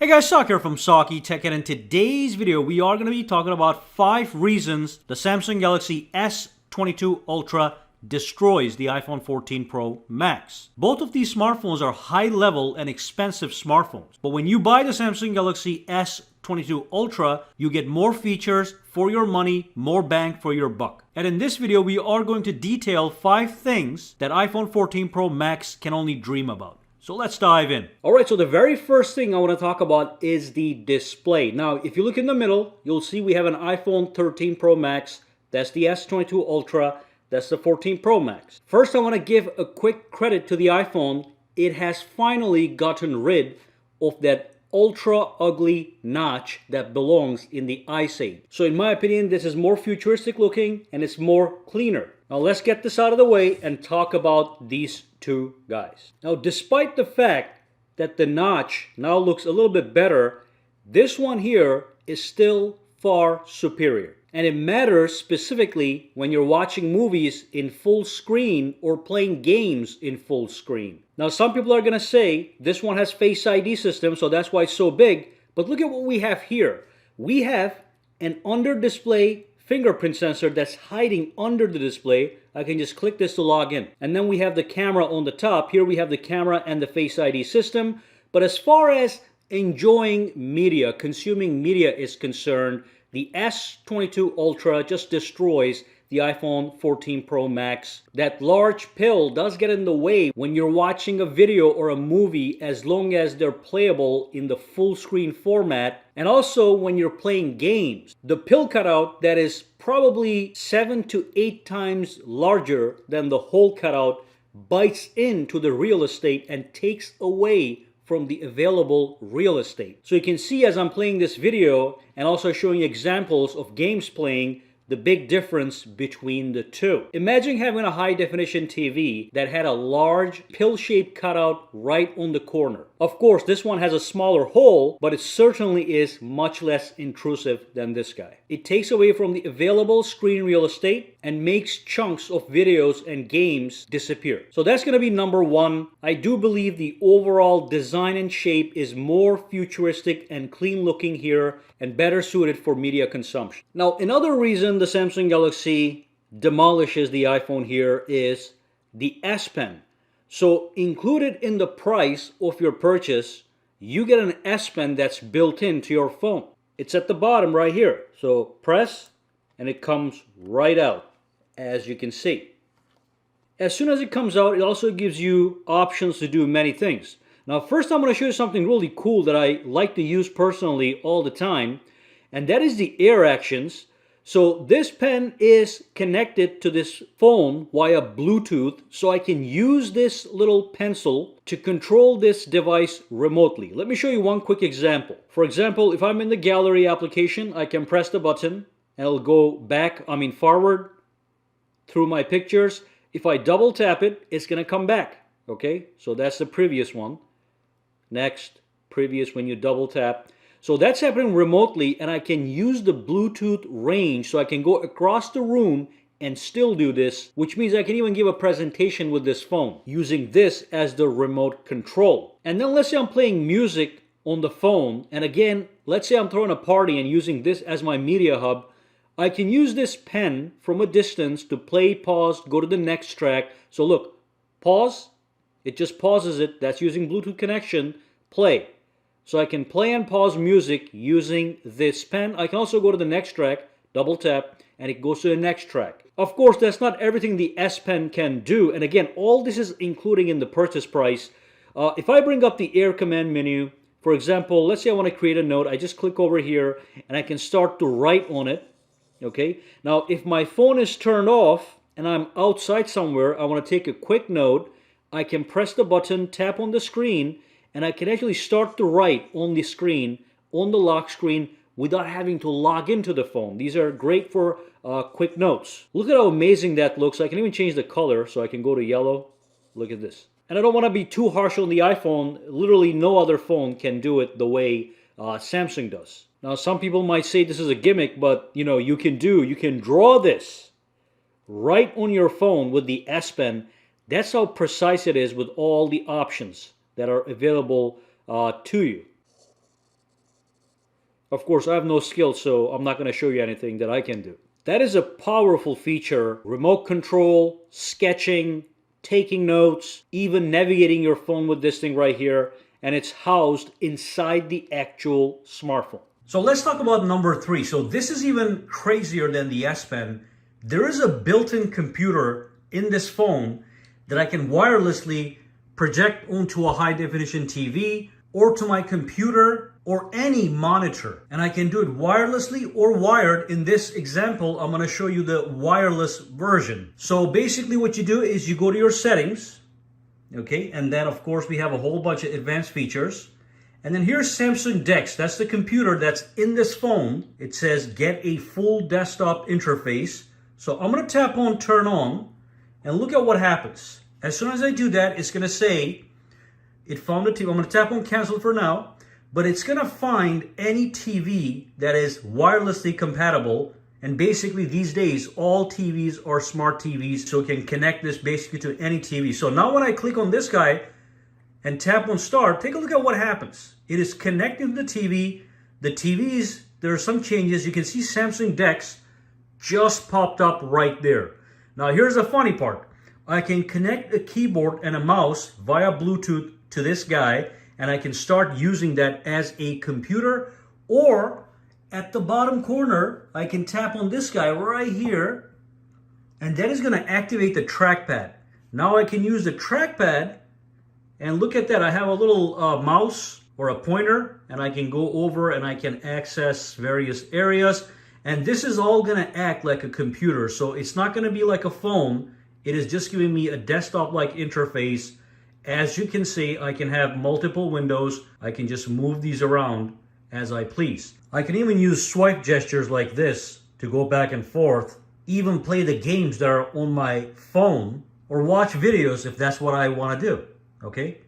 Hey guys, Sock here from Socky Tech, and in today's video we are going to be talking about 5 reasons the Samsung Galaxy S22 Ultra destroys the iPhone 14 Pro Max. Both of these smartphones are high-level and expensive smartphones, but when you buy the Samsung Galaxy S22 Ultra, you get more features for your money, more bang for your buck. And in this video we are going to detail 5 things that iPhone 14 Pro Max can only dream about. So let's dive in. Alright, so the very first thing I want to talk about is the display. Now, if you look in the middle, you'll see we have an iPhone 13 Pro Max. That's the S22 Ultra. That's the 14 Pro Max. First, I want to give a quick credit to the iPhone. It has finally gotten rid of that ultra ugly notch that belongs in the Ice Age. So in my opinion, this is more futuristic looking and it's more cleaner. Now let's get this out of the way and talk about these two guys. Now, despite the fact that the notch now looks a little bit better, this one here is still far superior. And it matters specifically when you're watching movies in full screen or playing games in full screen. Now, some people are going to say this one has Face ID system, so that's why it's so big. But look at what we have here. We have an under-display fingerprint sensor that's hiding under the display. I can just click this to log in. And then we have the camera on the top. Here we have the camera and the Face ID system. But as far as enjoying media, consuming media is concerned, the S22 Ultra just destroys the iPhone 14 Pro Max. That large pill does get in the way when you're watching a video or a movie, as long as they're playable in the full screen format, and also when you're playing games. The pill cutout that is probably 7 to 8 times larger than the hole cutout bites into the real estate and takes away from the available real estate. So you can see as I'm playing this video and also showing examples of games playing, the big difference between the two. Imagine having a high definition TV that had a large pill-shaped cutout right on the corner. Of course, this one has a smaller hole, but it certainly is much less intrusive than this guy. It takes away from the available screen real estate and makes chunks of videos and games disappear. So that's going to be number one. I do believe the overall design and shape is more futuristic and clean looking here and better suited for media consumption. Now, another reason the Samsung Galaxy demolishes the iPhone here is the S Pen. So included in the price of your purchase, you get an S Pen that's built into your phone. It's at the bottom right here. So press and it comes right out, as you can see. As soon as it comes out, it also gives you options to do many things. Now, first I'm going to show you something really cool that I like to use personally all the time, and that is the air actions. So this pen is connected to this phone via Bluetooth, so I can use this little pencil to control this device remotely. Let me show you one quick example. For example, if I'm in the gallery application, I can press the button and it'll go forward through my pictures. If I double tap it, it's going to come back. Okay, so that's the previous one. Next, previous when you double tap. So that's happening remotely, and I can use the Bluetooth range so I can go across the room and still do this, which means I can even give a presentation with this phone using this as the remote control. And then let's say I'm playing music on the phone, and again, let's say I'm throwing a party and using this as my media hub. I can use this pen from a distance to play, pause, go to the next track. So look, pause. It just pauses it. That's using Bluetooth connection. Play. So I can play and pause music using this pen. I can also go to the next track, double tap, and it goes to the next track. Of course, that's not everything the S Pen can do. And again, all this is including in the purchase price. If I bring up the Air Command menu, for example, let's say I want to create a note. I just click over here and I can start to write on it. Okay. Now, if my phone is turned off and I'm outside somewhere, I want to take a quick note. I can press the button, tap on the screen, and I can actually start to write on the screen, on the lock screen, without having to log into the phone. These are great for quick notes. Look at how amazing that looks. I can even change the color, so I can go to yellow. Look at this. And I don't want to be too harsh on the iPhone. Literally no other phone can do it the way Samsung does. Now, some people might say this is a gimmick, but you can draw this right on your phone with the S Pen. That's how precise it is with all the options that are available to you. Of course, I have no skill, so I'm not going to show you anything that I can do. That is a powerful feature. Remote control, sketching, taking notes, even navigating your phone with this thing right here. And it's housed inside the actual smartphone. So let's talk about number 3. So this is even crazier than the S Pen. There is a built-in computer in this phone that I can wirelessly project onto a high-definition TV or to my computer or any monitor. And I can do it wirelessly or wired. In this example, I'm going to show you the wireless version. So basically what you do is you go to your settings, okay? And then of course we have a whole bunch of advanced features. And then here's Samsung DeX. That's the computer that's in this phone. It says get a full desktop interface. So I'm going to tap on turn on and look at what happens. As soon as I do that, it's going to say it found a TV. I'm going to tap on cancel for now, but it's going to find any TV that is wirelessly compatible. And basically these days, all TVs are smart TVs, so it can connect this basically to any TV. So now when I click on this guy and tap on start, take a look at what happens. It is connected to the TV. The TVs, there are some changes. You can see Samsung DeX just popped up right there. Now here's the funny part. I can connect a keyboard and a mouse via Bluetooth to this guy, and I can start using that as a computer, or at the bottom corner, I can tap on this guy right here, and that is going to activate the trackpad. Now I can use the trackpad, and look at that. I have a little mouse or a pointer, and I can go over and I can access various areas. And this is all going to act like a computer. So it's not going to be like a phone. It is just giving me a desktop-like interface. As you can see, I can have multiple windows. I can just move these around as I please. I can even use swipe gestures like this to go back and forth, even play the games that are on my phone, or watch videos if that's what I want to do, okay?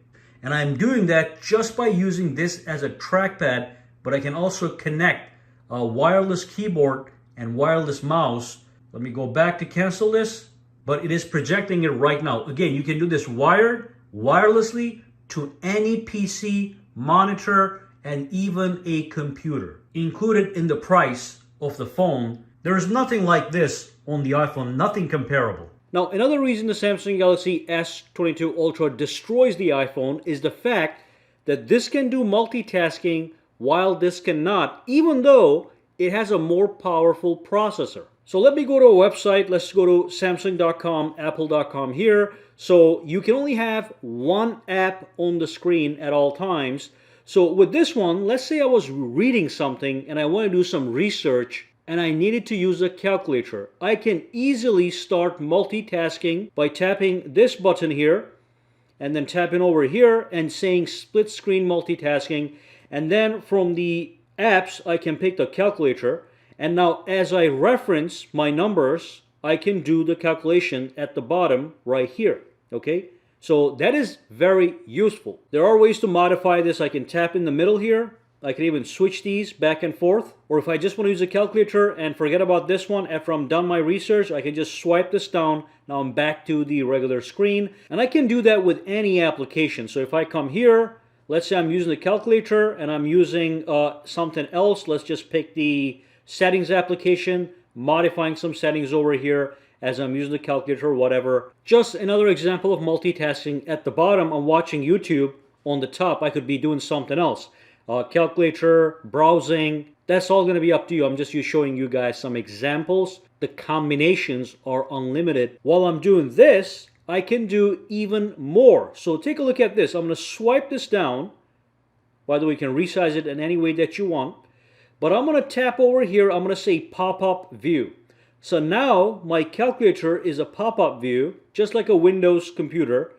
And I'm doing that just by using this as a trackpad, but I can also connect a wireless keyboard and wireless mouse. Let me go back to cancel this, but it is projecting it right now. Again, you can do this wired, wirelessly to any PC, monitor, and even a computer. Included in the price of the phone, there is nothing like this on the iPhone, nothing comparable. Now, another reason the Samsung Galaxy S22 Ultra destroys the iPhone is the fact that this can do multitasking while this cannot, even though it has a more powerful processor. So let me go to a website. Let's go to Samsung.com, Apple.com here. So you can only have one app on the screen at all times. So with this one, let's say I was reading something and I want to do some research and I needed to use a calculator. I can easily start multitasking by tapping this button here and then tapping over here and saying split screen multitasking. And then from the apps, I can pick the calculator. And now as I reference my numbers, I can do the calculation at the bottom right here, okay? So that is very useful. There are ways to modify this. I can tap in the middle here. I can even switch these back and forth. Or if I just want to use a calculator and forget about this one, after I'm done my research, I can just swipe this down. Now I'm back to the regular screen. And I can do that with any application. So if I come here, let's say I'm using the calculator and I'm using something else. Let's just pick the settings application, modifying some settings over here as I'm using the calculator or whatever. Just another example of multitasking. At the bottom, I'm watching YouTube. On the top, I could be doing something else. Calculator, browsing, that's all going to be up to you. I'm just showing you guys some examples. The combinations are unlimited. While I'm doing this, I can do even more. So take a look at this. I'm going to swipe this down. By the way, you can resize it in any way that you want. But I'm going to tap over here. I'm going to say pop-up view. So now my calculator is a pop-up view, just like a Windows computer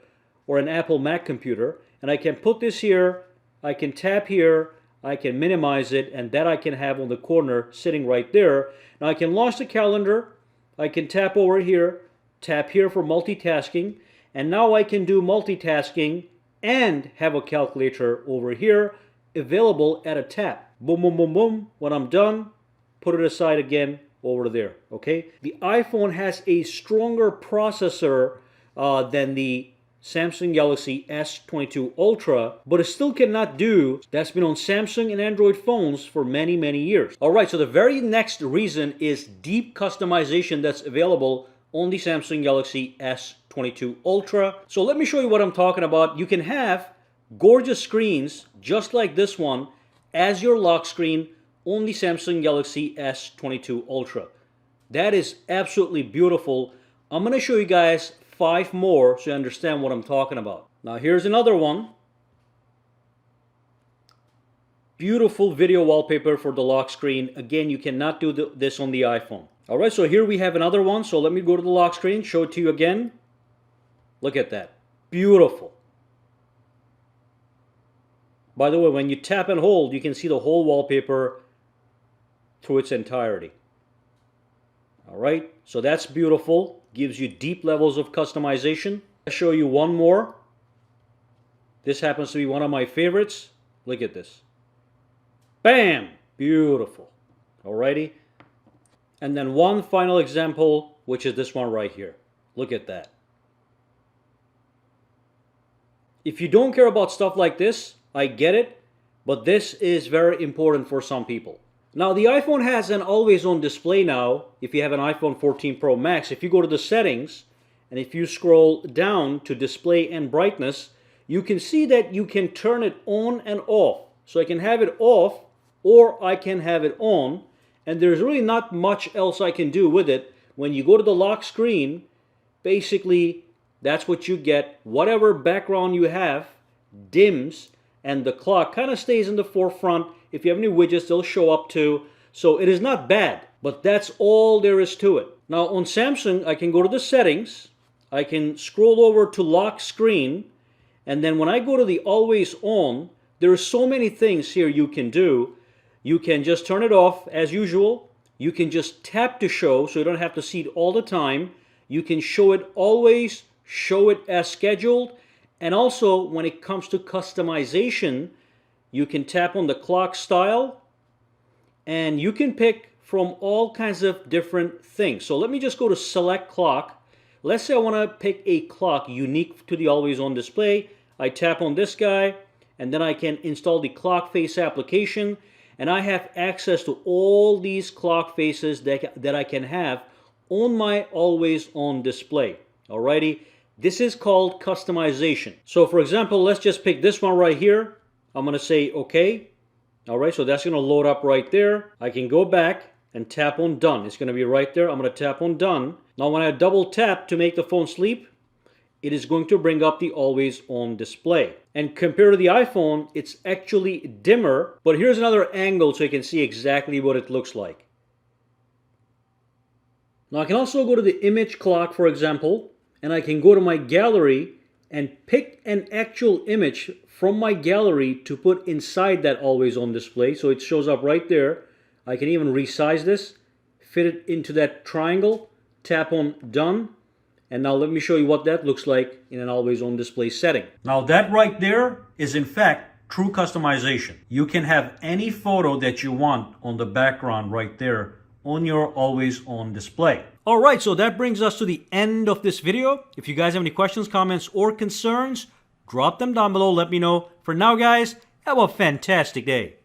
or an Apple Mac computer. And I can put this here. I can tap here. I can minimize it. And that I can have on the corner sitting right there. Now I can launch the calendar. I can tap over here. Tap here for multitasking. And now I can do multitasking and have a calculator over here available at a tap. Boom, boom, boom, boom. When I'm done, put it aside again over there, okay? The iPhone has a stronger processor than the Samsung Galaxy S22 Ultra, but it still cannot do that's been on Samsung and Android phones for many, many years. Alright, so the very next reason is deep customization that's available on the Samsung Galaxy S22 Ultra. So let me show you what I'm talking about. You can have gorgeous screens just like this one as your lock screen on the Samsung Galaxy S22 Ultra. That is absolutely beautiful. I'm going to show you guys 5 more so you understand what I'm talking about. Now here's another one. Beautiful video wallpaper for the lock screen. Again, you cannot do this on the iPhone. Alright, so here we have another one. So let me go to the lock screen, show it to you again. Look at that. Beautiful. By the way, when you tap and hold, you can see the whole wallpaper through its entirety. Alright, so that's beautiful. Gives you deep levels of customization. I'll show you one more. This happens to be one of my favorites. Look at this. Bam! Beautiful. Alrighty. And then one final example, which is this one right here. Look at that. If you don't care about stuff like this, I get it, but this is very important for some people. Now, the iPhone has an always-on display now. If you have an iPhone 14 Pro Max, if you go to the settings, and if you scroll down to display and brightness, you can see that you can turn it on and off. So I can have it off, or I can have it on, and there's really not much else I can do with it. When you go to the lock screen, basically, that's what you get. Whatever background you have dims, and the clock kind of stays in the forefront. If you have any widgets, they'll show up too. So it is not bad, but that's all there is to it. Now on Samsung, I can go to the settings. I can scroll over to lock screen. And then when I go to the always on, there are so many things here you can do. You can just turn it off as usual. You can just tap to show, so you don't have to see it all the time. You can show it always, show it as scheduled. And also, when it comes to customization, you can tap on the clock style, and you can pick from all kinds of different things. So let me just go to select clock. Let's say I want to pick a clock unique to the always on display. I tap on this guy, and then I can install the clock face application, and I have access to all these clock faces that I can have on my always on display. Alrighty. This is called customization. So for example, let's just pick this one right here. I'm going to say OK. Alright, so that's going to load up right there. I can go back and tap on done. It's going to be right there. I'm going to tap on done. Now when I double tap to make the phone sleep, it is going to bring up the always on display. And compared to the iPhone, it's actually dimmer. But here's another angle so you can see exactly what it looks like. Now I can also go to the image clock, for example, and I can go to my gallery and pick an actual image from my gallery to put inside that always on display. So it shows up right there. I can even resize this, fit it into that triangle, tap on done, and now let me show you what that looks like in an always on display setting. Now that right there is in fact true customization. You can have any photo that you want on the background right there on your always on display. Alright, so that brings us to the end of this video. If you guys have any questions, comments, or concerns, drop them down below. Let me know. For now, guys, have a fantastic day.